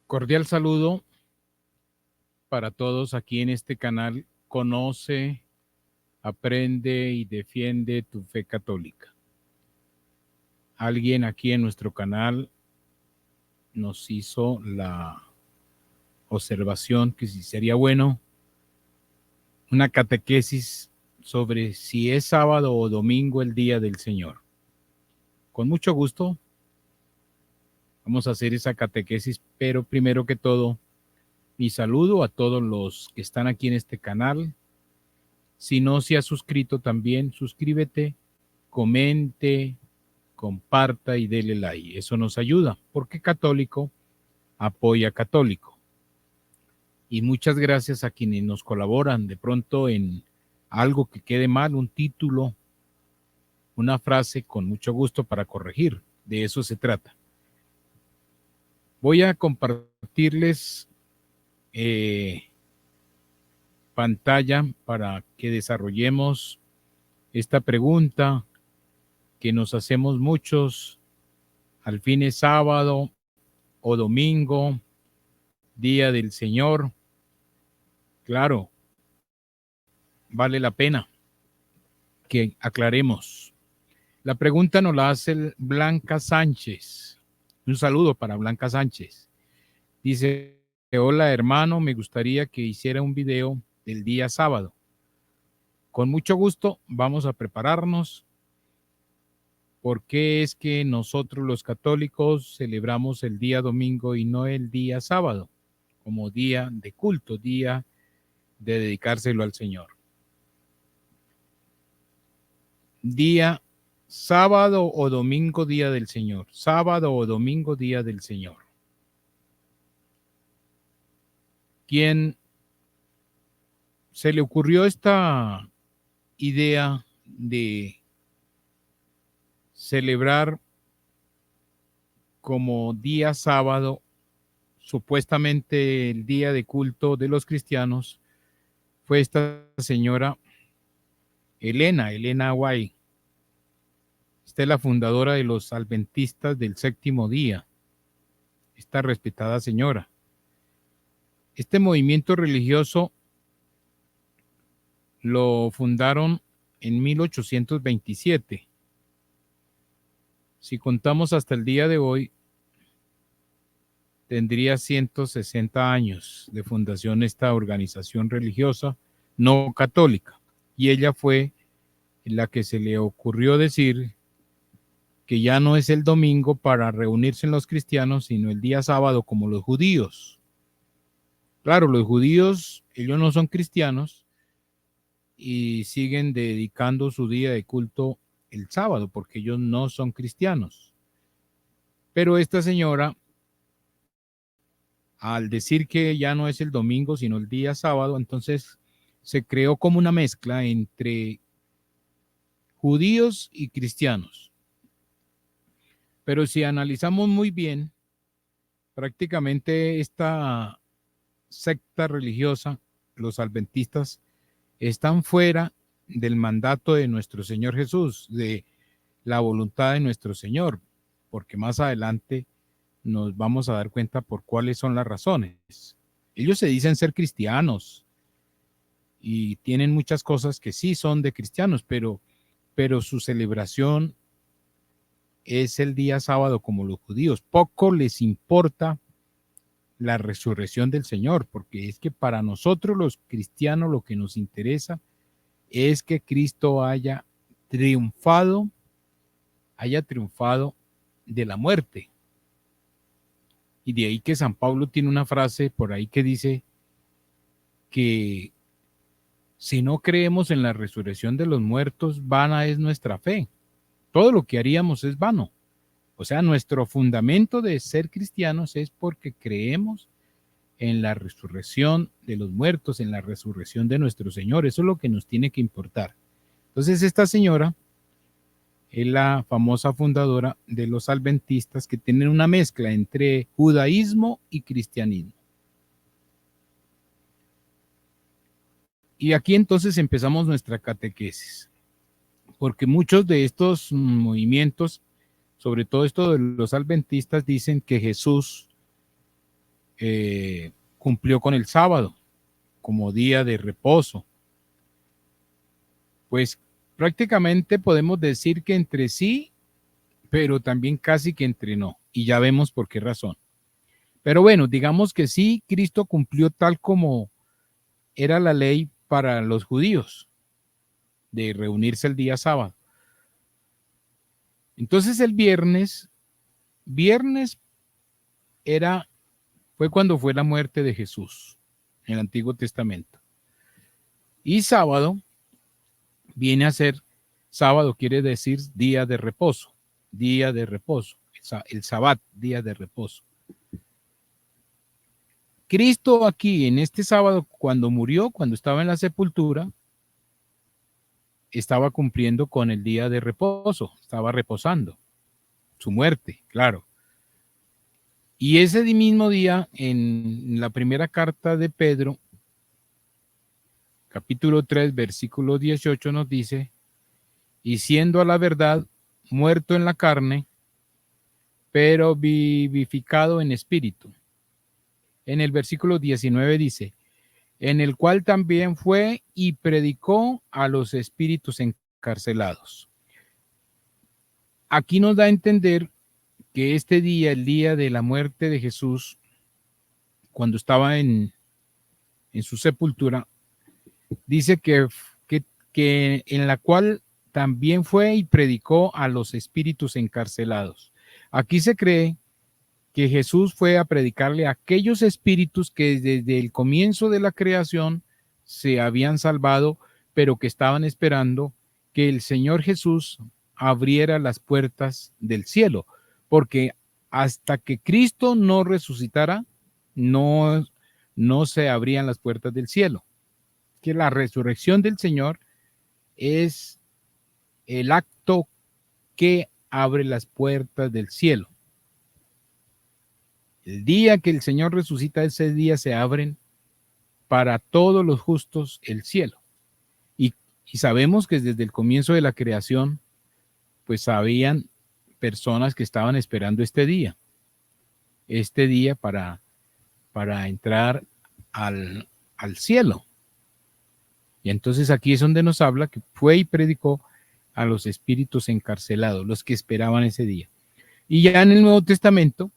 Cordial saludo para todos aquí en este canal. Conoce, aprende y defiende tu fe católica. Alguien aquí en nuestro canal nos hizo la observación que si sería bueno una catequesis sobre si es sábado o domingo el día del Señor. Con mucho gusto vamos a hacer esa catequesis, pero primero que todo, mi saludo a todos los que están aquí en este canal. Si no se ha suscrito también, suscríbete, comente, comparta y dele like. Eso nos ayuda, porque católico apoya católico. Y muchas gracias a quienes nos colaboran de pronto en algo que quede mal, un título, una frase, con mucho gusto para corregir. De eso se trata. Voy a compartirles pantalla para que desarrollemos esta pregunta que nos hacemos muchos al fin es sábado o domingo, día del Señor. Claro, vale la pena que aclaremos. La pregunta nos la hace Blanca Sánchez. Un saludo para Blanca Sánchez. Dice, hola hermano, me gustaría que hiciera un video del día sábado. Con mucho gusto vamos a prepararnos. ¿Por qué es que nosotros los católicos celebramos el día domingo y no el día sábado como día de culto, día de dedicárselo al Señor? Día sábado o domingo, día del Señor. Sábado o domingo, día del Señor. ¿Quién se le ocurrió esta idea de celebrar como día sábado, supuestamente el día de culto de los cristianos? Fue esta señora Elena White. Esta es la fundadora de los adventistas del séptimo día, esta respetada señora. Este movimiento religioso lo fundaron en 1827. Si contamos hasta el día de hoy, tendría 160 años de fundación esta organización religiosa no católica. Y ella fue la que se le ocurrió decir que ya no es el domingo para reunirse en los cristianos, sino el día sábado como los judíos. Claro, los judíos, ellos no son cristianos y siguen dedicando su día de culto el sábado porque ellos no son cristianos. Pero esta señora, al decir que ya no es el domingo, sino el día sábado, entonces se creó como una mezcla entre judíos y cristianos. Pero si analizamos muy bien, prácticamente esta secta religiosa, los adventistas, están fuera del mandato de nuestro Señor Jesús, de la voluntad de nuestro Señor, porque más adelante nos vamos a dar cuenta por cuáles son las razones. Ellos se dicen ser cristianos y tienen muchas cosas que sí son de cristianos, pero su celebración es el día sábado como los judíos. Poco les importa la resurrección del Señor, porque es que para nosotros los cristianos lo que nos interesa es que Cristo haya triunfado de la muerte. Y de ahí que San Pablo tiene una frase por ahí que dice que si no creemos en la resurrección de los muertos, vana es nuestra fe. Todo lo que haríamos es vano. O sea, nuestro fundamento de ser cristianos es porque creemos en la resurrección de los muertos, en la resurrección de nuestro Señor. Eso es lo que nos tiene que importar. Entonces, esta señora es la famosa fundadora de los adventistas, que tienen una mezcla entre judaísmo y cristianismo. Y aquí entonces empezamos nuestra catequesis, porque muchos de estos movimientos, sobre todo esto de los adventistas, dicen que Jesús cumplió con el sábado como día de reposo. Pues prácticamente podemos decir que entre sí, pero también casi que entre no. Y ya vemos por qué razón. Pero bueno, digamos que sí, Cristo cumplió tal como era la ley para los judíos, de reunirse el día sábado. Entonces el viernes fue cuando fue la muerte de Jesús en el Antiguo Testamento. Y sábado viene a ser, sábado quiere decir día de reposo, el sabbat, día de reposo. Cristo aquí en este sábado, cuando murió, cuando estaba en la sepultura, estaba cumpliendo con el día de reposo, estaba reposando su muerte, claro. Y ese mismo día, en la primera carta de Pedro, capítulo 3, versículo 18, nos dice, y siendo a la verdad muerto en la carne, pero vivificado en espíritu. En el versículo 19 dice, en el cual también fue y predicó a los espíritus encarcelados. Aquí nos da a entender que este día, el día de la muerte de Jesús, cuando estaba en su sepultura, dice que en la cual también fue y predicó a los espíritus encarcelados. Aquí se cree que Jesús fue a predicarle a aquellos espíritus que desde el comienzo de la creación se habían salvado, pero que estaban esperando que el Señor Jesús abriera las puertas del cielo, porque hasta que Cristo no resucitara, no se abrían las puertas del cielo. Que la resurrección del Señor es el acto que abre las puertas del cielo. El día que el Señor resucita, ese día se abren para todos los justos el cielo. Y sabemos que desde el comienzo de la creación, pues habían personas que estaban esperando este día para entrar al cielo. Y entonces aquí es donde nos habla que fue y predicó a los espíritus encarcelados, los que esperaban ese día. Y ya en el Nuevo Testamento,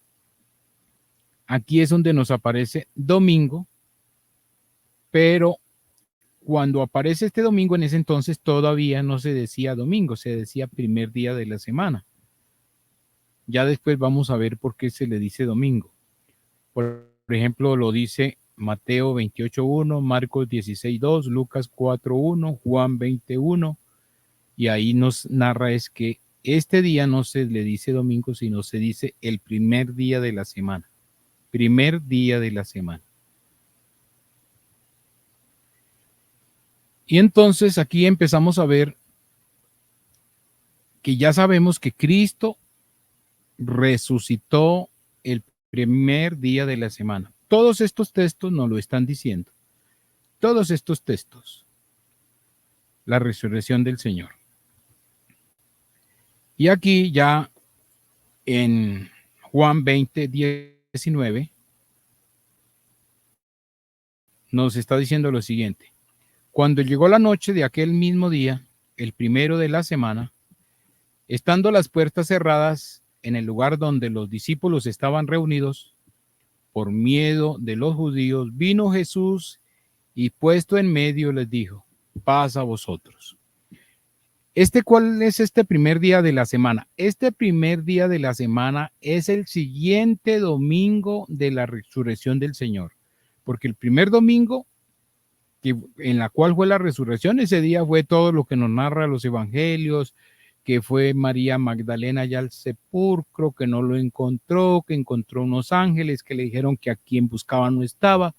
aquí es donde nos aparece domingo, pero cuando aparece este domingo, en ese entonces todavía no se decía domingo, se decía primer día de la semana. Ya después vamos a ver por qué se le dice domingo. Por ejemplo, lo dice Mateo 28:1, Marcos 16:2, Lucas 4:1, Juan 20:1, y ahí nos narra es que este día no se le dice domingo, sino se dice el primer día de la semana. Primer día de la semana. Y entonces aquí empezamos a ver que ya sabemos que Cristo resucitó el primer día de la semana. Todos estos textos nos lo están diciendo. Todos estos textos. La resurrección del Señor. Y aquí ya en Juan 20:19 nos está diciendo lo siguiente. Cuando llegó la noche de aquel mismo día, el primero de la semana, estando las puertas cerradas en el lugar donde los discípulos estaban reunidos, por miedo de los judíos, vino Jesús y puesto en medio les dijo, paz a vosotros. ¿Cuál es este primer día de la semana? Este primer día de la semana es el siguiente domingo de la resurrección del Señor, porque el primer domingo en la cual fue la resurrección, ese día fue todo lo que nos narra los evangelios, que fue María Magdalena ya al sepulcro, que no lo encontró, que encontró unos ángeles que le dijeron que a quien buscaba no estaba.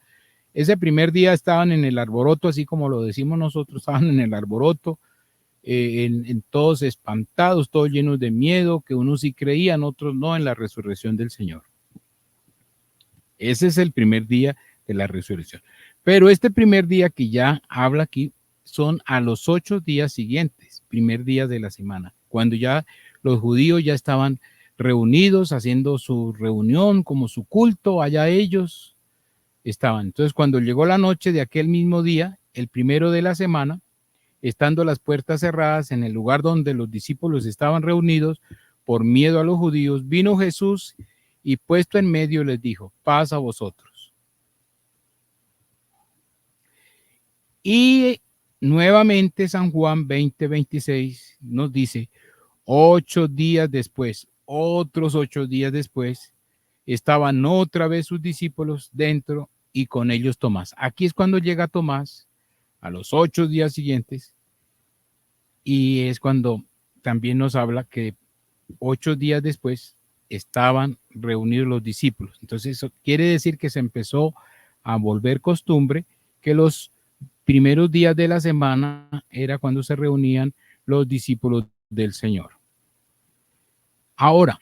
Ese primer día estaban en el arboroto, así como lo decimos nosotros, estaban en el arboroto, en todos espantados, todos llenos de miedo, que unos sí creían, otros no, en la resurrección del Señor. Ese es el primer día de la resurrección. Pero este primer día que ya habla aquí son a los 8 días siguientes, primer día de la semana, cuando ya los judíos ya estaban reunidos, haciendo su reunión, como su culto, allá ellos estaban. Entonces, cuando llegó la noche de aquel mismo día, el primero de la semana, estando las puertas cerradas en el lugar donde los discípulos estaban reunidos, por miedo a los judíos, vino Jesús y puesto en medio les dijo, paz a vosotros. Y nuevamente San Juan 20:26 nos dice, 8 días después, otros 8 días después, estaban otra vez sus discípulos dentro y con ellos Tomás. Aquí es cuando llega Tomás a los 8 días siguientes y es cuando también nos habla que 8 días después estaban reunidos los discípulos. Entonces eso quiere decir que se empezó a volver costumbre que los primeros días de la semana era cuando se reunían los discípulos del Señor. Ahora,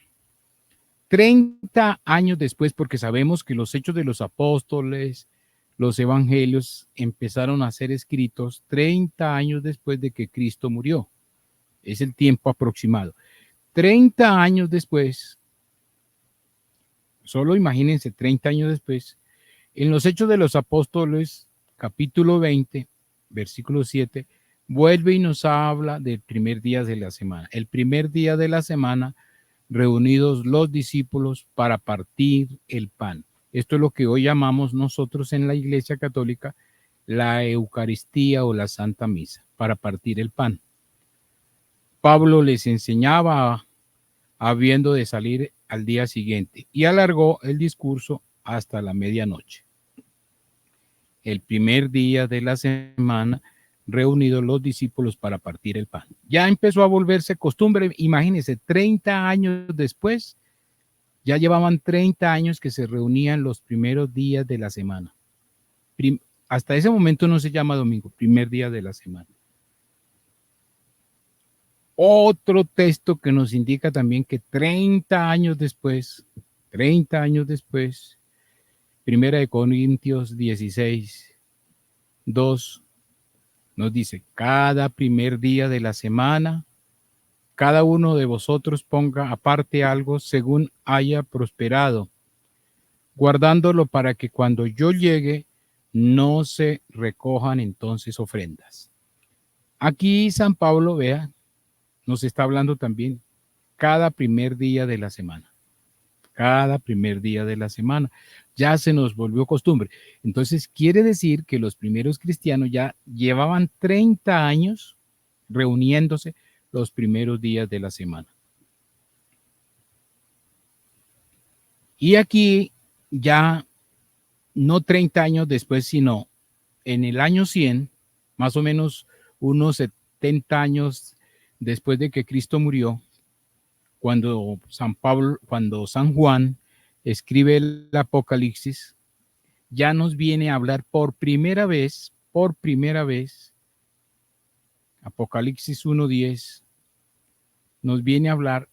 30 años después, porque sabemos que los hechos de los apóstoles, los evangelios empezaron a ser escritos 30 años después de que Cristo murió. Es el tiempo aproximado. 30 años después, solo imagínense 30 años después, en los hechos de los apóstoles, capítulo 20, versículo 7, vuelve y nos habla del primer día de la semana. El primer día de la semana, reunidos los discípulos para partir el pan. Esto es lo que hoy llamamos nosotros en la Iglesia Católica la Eucaristía o la Santa Misa, para partir el pan. Pablo les enseñaba habiendo de salir al día siguiente y alargó el discurso hasta la medianoche. El primer día de la semana, reunidos los discípulos para partir el pan. Ya empezó a volverse costumbre, imagínense, 30 años después, ya llevaban 30 años que se reunían los primeros días de la semana. Hasta ese momento no se llama domingo, primer día de la semana. Otro texto que nos indica también que 30 años después, Primera de Corintios 16, 2, nos dice, cada primer día de la semana, cada uno de vosotros ponga aparte algo según haya prosperado, guardándolo para que cuando yo llegue no se recojan entonces ofrendas. Aquí San Pablo, vea, nos está hablando también cada primer día de la semana. Cada primer día de la semana. Ya se nos volvió costumbre. Entonces quiere decir que los primeros cristianos ya llevaban 30 años reuniéndose los primeros días de la semana. Y aquí ya no 30 años después, sino en el año 100, más o menos unos 70 años después de que Cristo murió, cuando San Juan escribe el Apocalipsis, ya nos viene a hablar por primera vez, Apocalipsis 1:10, nos viene a hablar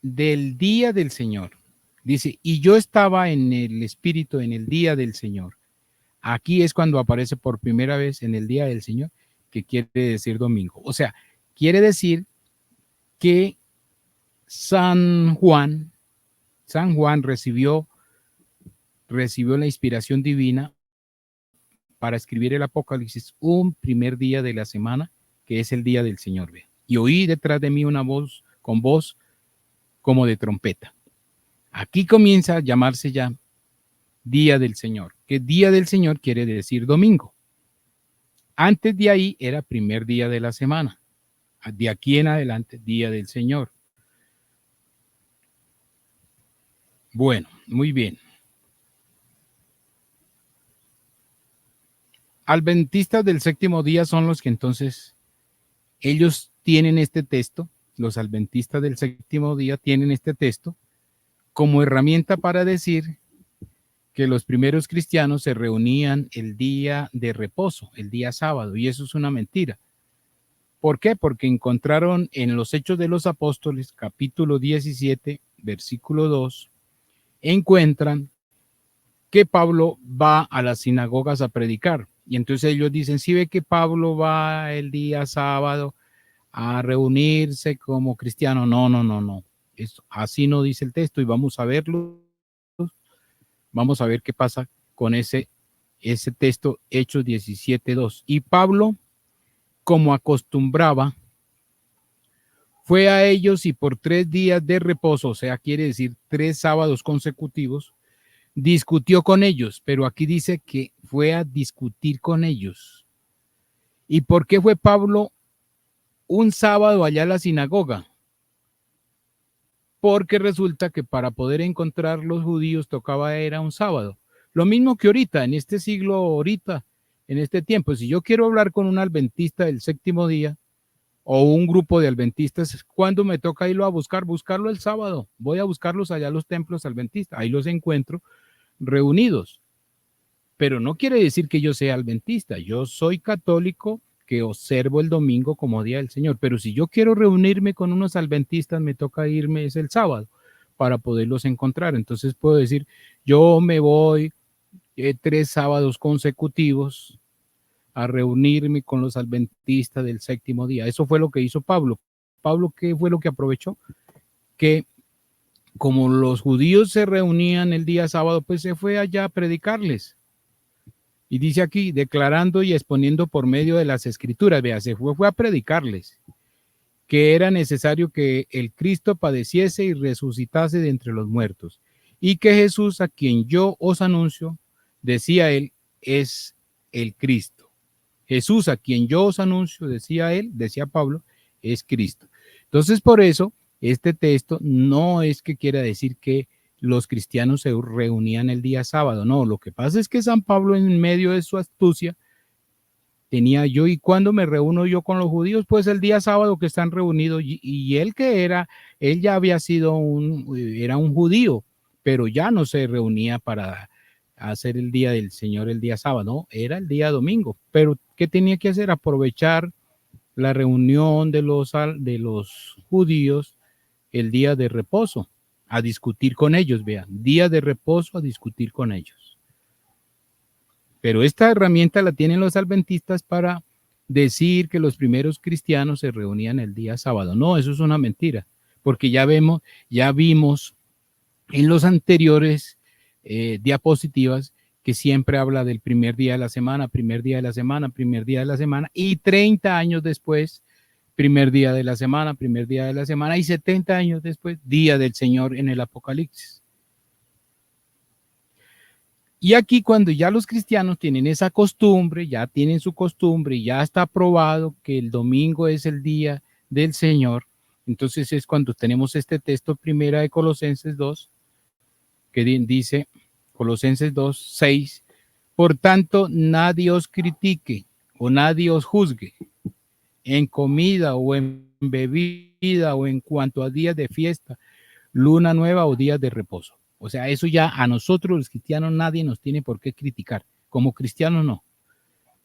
del día del Señor. Dice, y yo estaba en el Espíritu en el día del Señor. Aquí es cuando aparece por primera vez en el día del Señor, que quiere decir domingo. O sea, quiere decir que San Juan recibió la inspiración divina para escribir el Apocalipsis un primer día de la semana, que es el día del Señor. Y oí detrás de mí una voz con voz como de trompeta. Aquí comienza a llamarse ya Día del Señor, que Día del Señor quiere decir domingo. Antes de ahí era primer día de la semana. De aquí en adelante, Día del Señor. Bueno, muy bien. Adventistas del séptimo día son los que entonces, ellos tienen este texto, los adventistas del séptimo día tienen este texto como herramienta para decir que los primeros cristianos se reunían el día de reposo, el día sábado, y eso es una mentira. ¿Por qué? Porque encontraron en los Hechos de los Apóstoles, capítulo 17, versículo 2, encuentran que Pablo va a las sinagogas a predicar. Y entonces ellos dicen, si ve que Pablo va el día sábado a reunirse como cristiano. No. Así no dice el texto y vamos a verlo. Vamos a ver qué pasa con ese texto, Hechos 17:2. Y Pablo, como acostumbraba, fue a ellos y por 3 días de reposo, o sea, quiere decir 3 sábados consecutivos, discutió con ellos, pero aquí dice que fue a discutir con ellos. ¿Y por qué fue Pablo un sábado allá a la sinagoga? Porque resulta que para poder encontrar los judíos tocaba era un sábado. Lo mismo que ahorita, en este siglo, ahorita, en este tiempo, si yo quiero hablar con un adventista del séptimo día o un grupo de adventistas, ¿cuándo me toca irlo a buscar? Buscarlo el sábado. Voy a buscarlos allá a los templos adventistas. Ahí los encuentro reunidos. Pero no quiere decir que yo sea adventista. Yo soy católico que observo el domingo como día del Señor. Pero si yo quiero reunirme con unos adventistas, me toca irme es el sábado para poderlos encontrar. Entonces puedo decir, yo me voy 3 sábados consecutivos a reunirme con los adventistas del séptimo día. Eso fue lo que hizo Pablo. Pablo, ¿qué fue lo que aprovechó? Que como los judíos se reunían el día sábado, pues se fue allá a predicarles. Y dice aquí, declarando y exponiendo por medio de las escrituras, vea, se fue a predicarles que era necesario que el Cristo padeciese y resucitase de entre los muertos, y que Jesús, a quien yo os anuncio, decía él, es el Cristo. Jesús, a quien yo os anuncio, decía él, decía Pablo, es Cristo. Entonces, por eso, este texto no es que quiera decir que los cristianos se reunían el día sábado, no, lo que pasa es que San Pablo, en medio de su astucia, tenía yo, y cuando me reúno yo con los judíos, pues el día sábado que están reunidos, y él que era, él ya había sido era un judío, pero ya no se reunía para hacer el día del Señor el día sábado, no, era el día domingo, pero ¿qué tenía que hacer? Aprovechar la reunión de los judíos el día de reposo, a discutir con ellos, vean, día de reposo a discutir con ellos. Pero esta herramienta la tienen los adventistas para decir que los primeros cristianos se reunían el día sábado. No, eso es una mentira, porque ya vimos en los anteriores diapositivas que siempre habla del primer día de la semana, primer día de la semana, primer día de la semana, y 30 años después, primer día de la semana, primer día de la semana, y 70 años después, día del Señor en el Apocalipsis. Y aquí cuando ya los cristianos tienen esa costumbre, ya tienen su costumbre, ya está probado que el domingo es el día del Señor, entonces es cuando tenemos este texto primera de Colosenses 2, que dice, Colosenses 2, 6, por tanto nadie os critique o nadie os juzgue en comida o en bebida o en cuanto a días de fiesta, luna nueva o días de reposo. O sea, eso ya a nosotros los cristianos nadie nos tiene por qué criticar. Como cristianos no.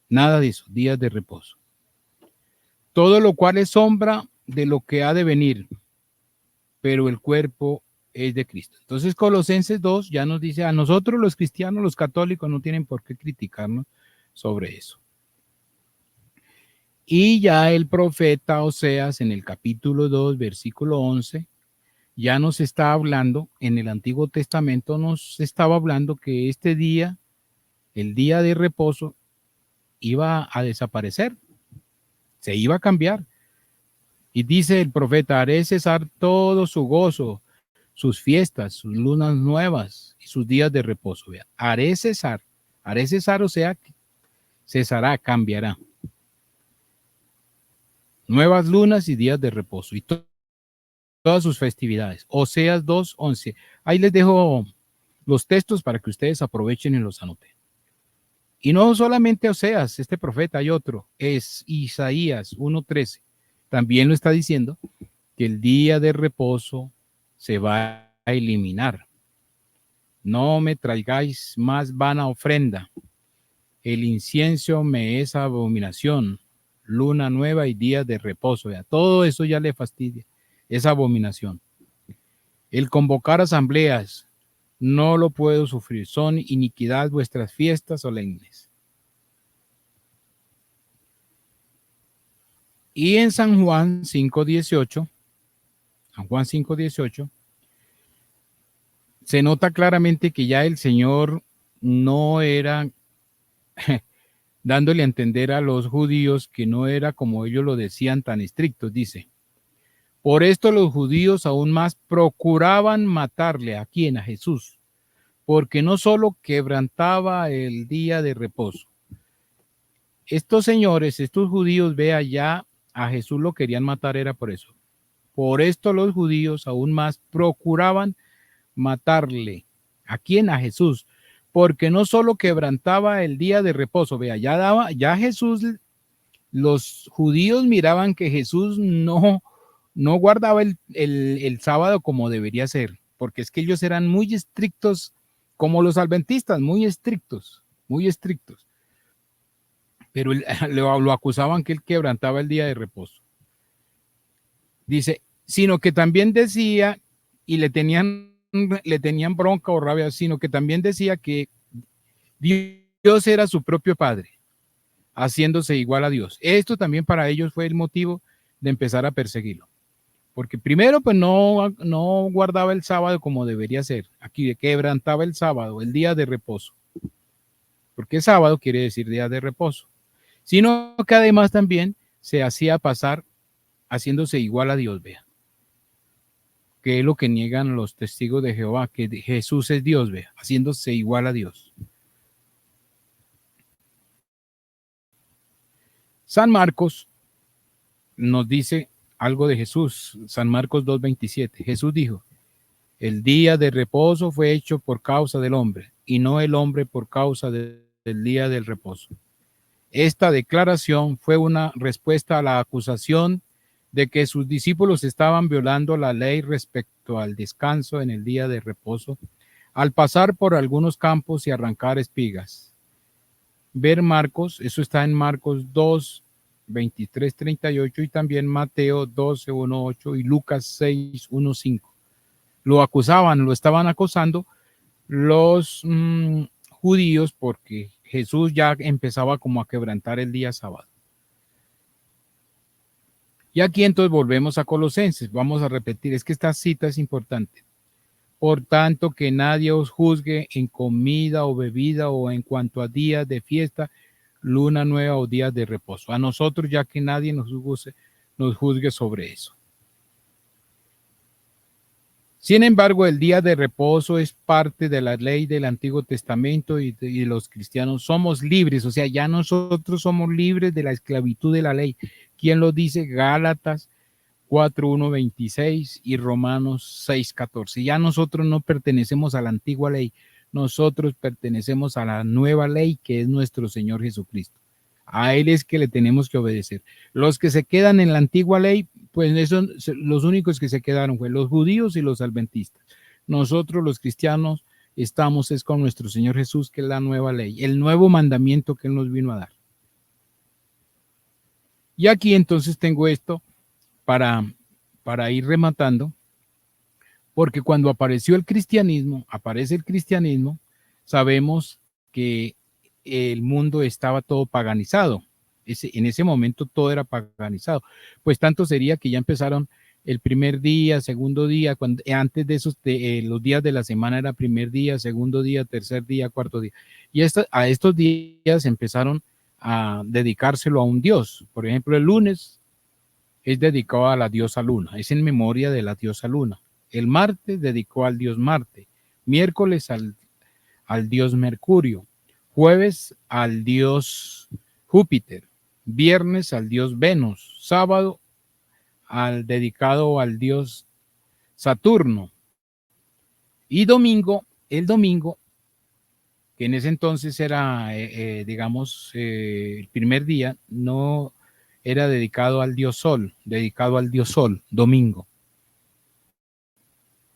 Nada de eso, días de reposo. Todo lo cual es sombra de lo que ha de venir, pero el cuerpo es de Cristo. Entonces Colosenses 2 ya nos dice, a nosotros los cristianos, los católicos no tienen por qué criticarnos sobre eso. Y ya el profeta Oseas en el capítulo 2, versículo 11, ya nos está hablando, en el Antiguo Testamento nos estaba hablando que este día, el día de reposo, iba a desaparecer, se iba a cambiar. Y dice el profeta, haré cesar todo su gozo, sus fiestas, sus lunas nuevas y sus días de reposo. Vean, haré cesar, o sea, cesará, cambiará. Nuevas lunas y días de reposo y todas sus festividades. Oseas 2:11. Ahí les dejo los textos para que ustedes aprovechen y los anoten. Y no solamente Oseas, este profeta, hay otro, es Isaías 1:13. También lo está diciendo que el día de reposo se va a eliminar. No me traigáis más vana ofrenda. El incienso me es abominación. Luna nueva y días de reposo. Ya, todo eso ya le fastidia. Es abominación. El convocar asambleas, no lo puedo sufrir. Son iniquidad vuestras fiestas solemnes. Y en San Juan 5:18 San Juan 5:18, se nota claramente que ya el Señor no era dándole a entender a los judíos que no era como ellos lo decían tan estrictos, dice. Por esto los judíos aún más procuraban matarle. ¿A quién? A Jesús. Porque no solo quebrantaba el día de reposo. Estos señores, estos judíos, vea, ya a Jesús lo querían matar, era por eso. Por esto los judíos aún más procuraban matarle. ¿A quién? A Jesús. Porque no solo quebrantaba el día de reposo, vea, ya Jesús, los judíos miraban que Jesús no guardaba el sábado como debería ser, porque es que ellos eran muy estrictos, como los adventistas, muy estrictos, muy estrictos. Pero lo acusaban que él quebrantaba el día de reposo. Dice, sino que también decía, y le tenían bronca o rabia, sino que también decía que Dios era su propio Padre, haciéndose igual a Dios. Esto también para ellos fue el motivo de empezar a perseguirlo. Porque primero, pues no guardaba el sábado como debería ser. Aquí quebrantaba el sábado, el día de reposo. Porque sábado quiere decir día de reposo. Sino que además también se hacía pasar haciéndose igual a Dios, vea. Que es lo que niegan los testigos de Jehová, que Jesús es Dios, vea, haciéndose igual a Dios. San Marcos nos dice algo de Jesús, San Marcos 2:27. Jesús dijo, el día de reposo fue hecho por causa del hombre, y no el hombre por causa del día del reposo. Esta declaración fue una respuesta a la acusación de que sus discípulos estaban violando la ley respecto al descanso en el día de reposo, al pasar por algunos campos y arrancar espigas. Ver Marcos, eso está en Marcos 2:23-38 y también Mateo 12:1-8 y Lucas 6:1-5. Lo acusaban, lo estaban acosando los judíos porque Jesús ya empezaba como a quebrantar el día sábado. Y aquí entonces volvemos a Colosenses. Vamos a repetir, es que esta cita es importante. Por tanto, que nadie os juzgue en comida o bebida o en cuanto a días de fiesta, luna nueva o días de reposo. A nosotros ya que nadie nos juzgue sobre eso. Sin embargo, el día de reposo es parte de la ley del Antiguo Testamento y los cristianos somos libres, o sea, ya nosotros somos libres de la esclavitud de la ley. ¿Quién lo dice? Gálatas 4:1-26 y Romanos 6:14. Ya nosotros no pertenecemos a la antigua ley, nosotros pertenecemos a la nueva ley que es nuestro Señor Jesucristo. A Él es que le tenemos que obedecer. Los que se quedan en la antigua ley, pues eso, los únicos que se quedaron fue los judíos y los adventistas. Nosotros los cristianos estamos es con nuestro Señor Jesús, que es la nueva ley, el nuevo mandamiento que Él nos vino a dar. Y aquí entonces tengo esto para ir rematando, porque cuando aparece el cristianismo, sabemos que el mundo estaba todo paganizado. En ese momento todo era paganizado. Pues tanto sería que ya empezaron el primer día, segundo día, antes de esos, los días de la semana era primer día, segundo día, tercer día, cuarto día. Y a estos días empezaron a dedicárselo a un dios. Por ejemplo, el lunes es dedicado a la diosa Luna, es en memoria de la diosa Luna. El martes dedicó al dios Marte, miércoles al dios Mercurio, jueves al dios Júpiter, viernes al dios Venus, sábado dedicado al dios Saturno y el domingo, que en ese entonces era, el primer día, no era dedicado al dios Sol, domingo.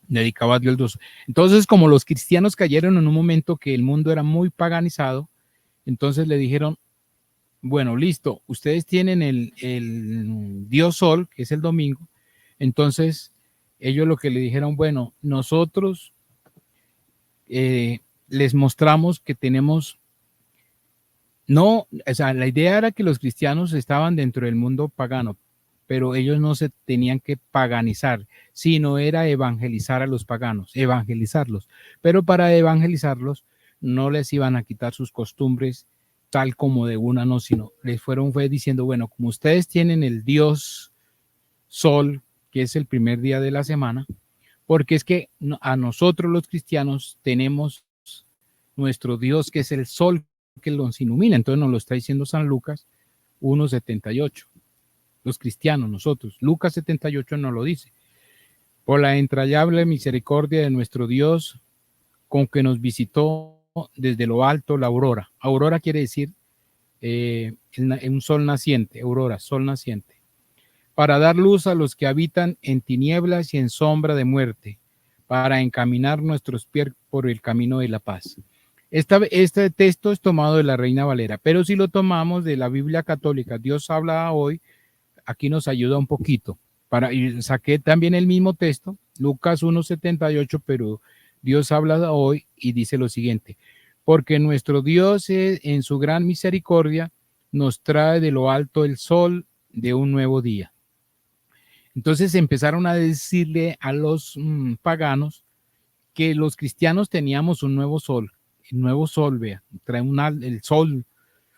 Dedicado al dios Sol. Entonces, como los cristianos cayeron en un momento que el mundo era muy paganizado, entonces le dijeron, bueno, listo, ustedes tienen el dios Sol, que es el domingo, entonces ellos lo que le dijeron, bueno, nosotros les mostramos que tenemos, la idea era que los cristianos estaban dentro del mundo pagano, pero ellos no se tenían que paganizar, sino era evangelizar a los paganos, evangelizarlos. Pero para evangelizarlos no les iban a quitar sus costumbres tal como de una, no, sino les fue diciendo, bueno, como ustedes tienen el Dios Sol, que es el primer día de la semana, porque es que a nosotros los cristianos tenemos nuestro Dios que es el Sol que nos ilumina. Entonces nos lo está diciendo San Lucas 1:78. Los cristianos, nosotros. Lucas 78 nos lo dice. Por la entrañable misericordia de nuestro Dios, con que nos visitó desde lo alto la aurora. Aurora quiere decir un sol naciente, aurora, sol naciente. Para dar luz a los que habitan en tinieblas y en sombra de muerte, para encaminar nuestros pies por el camino de la paz. Este texto es tomado de la Reina Valera, pero si lo tomamos de la Biblia católica, Dios habla hoy, aquí nos ayuda un poquito. Y saqué también el mismo texto, Lucas 1:78, pero Dios habla hoy y dice lo siguiente: porque nuestro Dios en su gran misericordia nos trae de lo alto el sol de un nuevo día. Entonces empezaron a decirle a los paganos que los cristianos teníamos un nuevo sol. El nuevo sol, vea, trae el sol,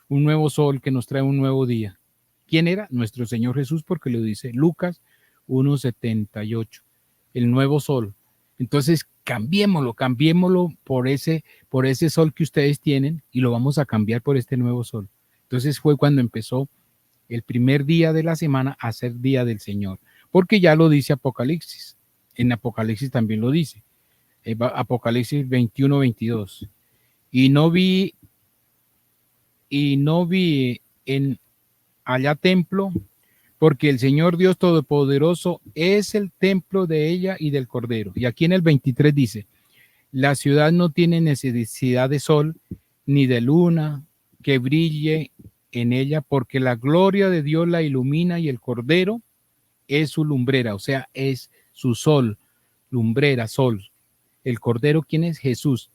un nuevo sol que nos trae un nuevo día. ¿Quién era? Nuestro Señor Jesús, porque lo dice Lucas 1:78, el nuevo sol. Entonces cambiémoslo por ese sol que ustedes tienen y lo vamos a cambiar por este nuevo sol. Entonces fue cuando empezó el primer día de la semana a ser día del Señor, porque ya lo dice Apocalipsis. En Apocalipsis también lo dice. Apocalipsis 21:22. Y no vi en allá templo, porque el Señor Dios Todopoderoso es el templo de ella y del Cordero. Y aquí en el 23 dice: la ciudad no tiene necesidad de sol ni de luna que brille en ella, porque la gloria de Dios la ilumina y el Cordero es su lumbrera, o sea, es su sol, lumbrera, sol. El Cordero, ¿quién es? Jesús.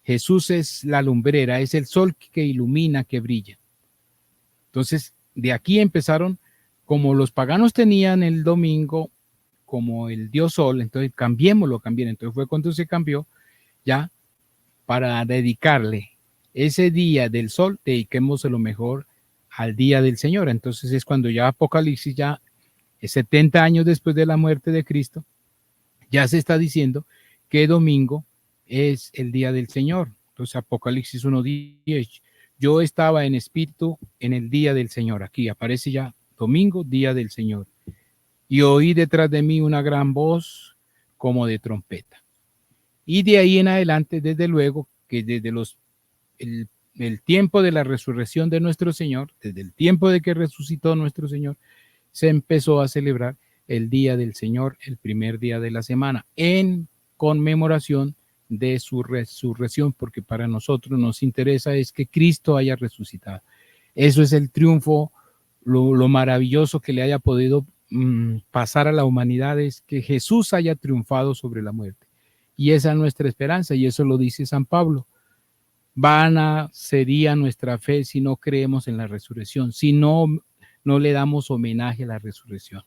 Jesús es la lumbrera, es el sol que ilumina, que brilla. Entonces, de aquí empezaron, como los paganos tenían el domingo como el dios sol, entonces cambiémoslo. Entonces fue cuando se cambió ya para dedicarle ese día del sol, dediquemos lo mejor al día del Señor. Entonces es cuando ya Apocalipsis, ya 70 años después de la muerte de Cristo, ya se está diciendo que domingo es el día del Señor. Entonces Apocalipsis 1:10, yo estaba en espíritu en el día del Señor. Aquí aparece ya domingo, día del Señor. Y oí detrás de mí una gran voz como de trompeta. Y de ahí en adelante, desde luego, que desde el tiempo de la resurrección de nuestro Señor, desde el tiempo de que resucitó nuestro Señor, se empezó a celebrar el día del Señor, el primer día de la semana, en conmemoración de su resurrección, porque para nosotros nos interesa es que Cristo haya resucitado. Eso es el triunfo, lo maravilloso que le haya podido pasar a la humanidad, es que Jesús haya triunfado sobre la muerte. Y esa es nuestra esperanza, y eso lo dice San Pablo. Vana sería nuestra fe si no creemos en la resurrección, si no le damos homenaje a la resurrección.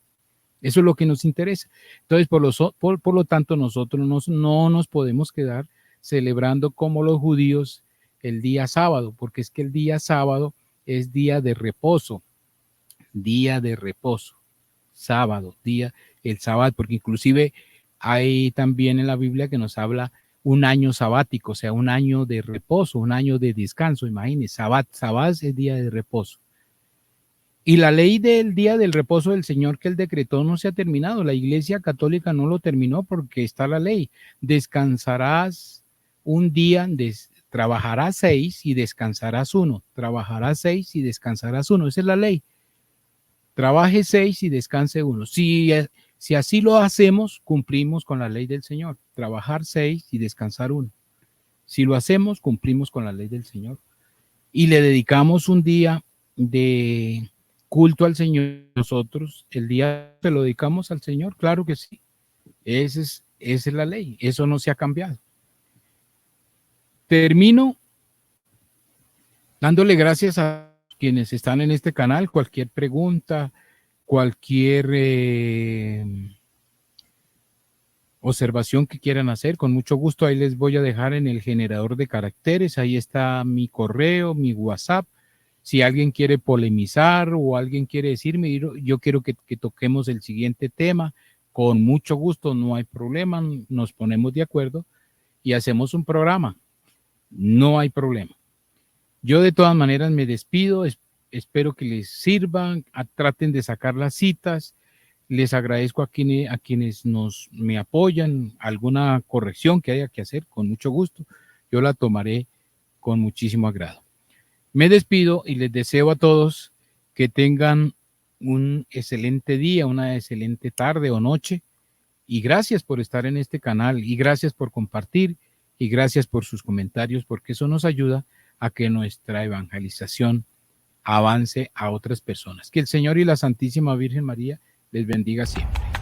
Eso es lo que nos interesa. Entonces, por lo tanto, nosotros no nos podemos quedar celebrando como los judíos el día sábado, porque es que el día sábado es día de reposo, sábado, el sábado, porque inclusive hay también en la Biblia que nos habla un año sabático, o sea, un año de reposo, un año de descanso. Imagínense, sabbat es día de reposo. Y la ley del día del reposo del Señor que él decretó no se ha terminado. La Iglesia Católica no lo terminó porque está la ley. Descansarás un día, trabajarás 6 y descansarás 1. Trabajarás 6 y descansarás 1. Esa es la ley. Trabaje 6 y descanse 1. Si así lo hacemos, cumplimos con la ley del Señor. Trabajar 6 y descansar 1. Si lo hacemos, cumplimos con la ley del Señor. Y le dedicamos un día de culto al Señor. Nosotros el día se lo dedicamos al Señor, claro que sí. Esa es la ley, eso no se ha cambiado. Termino dándole gracias a quienes están en este canal. Cualquier pregunta, cualquier observación que quieran hacer, con mucho gusto ahí les voy a dejar en el generador de caracteres, ahí está mi correo, mi WhatsApp. Si alguien quiere polemizar o alguien quiere decirme, yo quiero que toquemos el siguiente tema, con mucho gusto, no hay problema, nos ponemos de acuerdo y hacemos un programa, no hay problema. Yo de todas maneras me despido, espero que les sirvan, traten de sacar las citas. Les agradezco a quienes me apoyan, alguna corrección que haya que hacer, con mucho gusto, yo la tomaré con muchísimo agrado. Me despido y les deseo a todos que tengan un excelente día, una excelente tarde o noche, y gracias por estar en este canal, y gracias por compartir, y gracias por sus comentarios, porque eso nos ayuda a que nuestra evangelización avance a otras personas. Que el Señor y la Santísima Virgen María les bendiga siempre.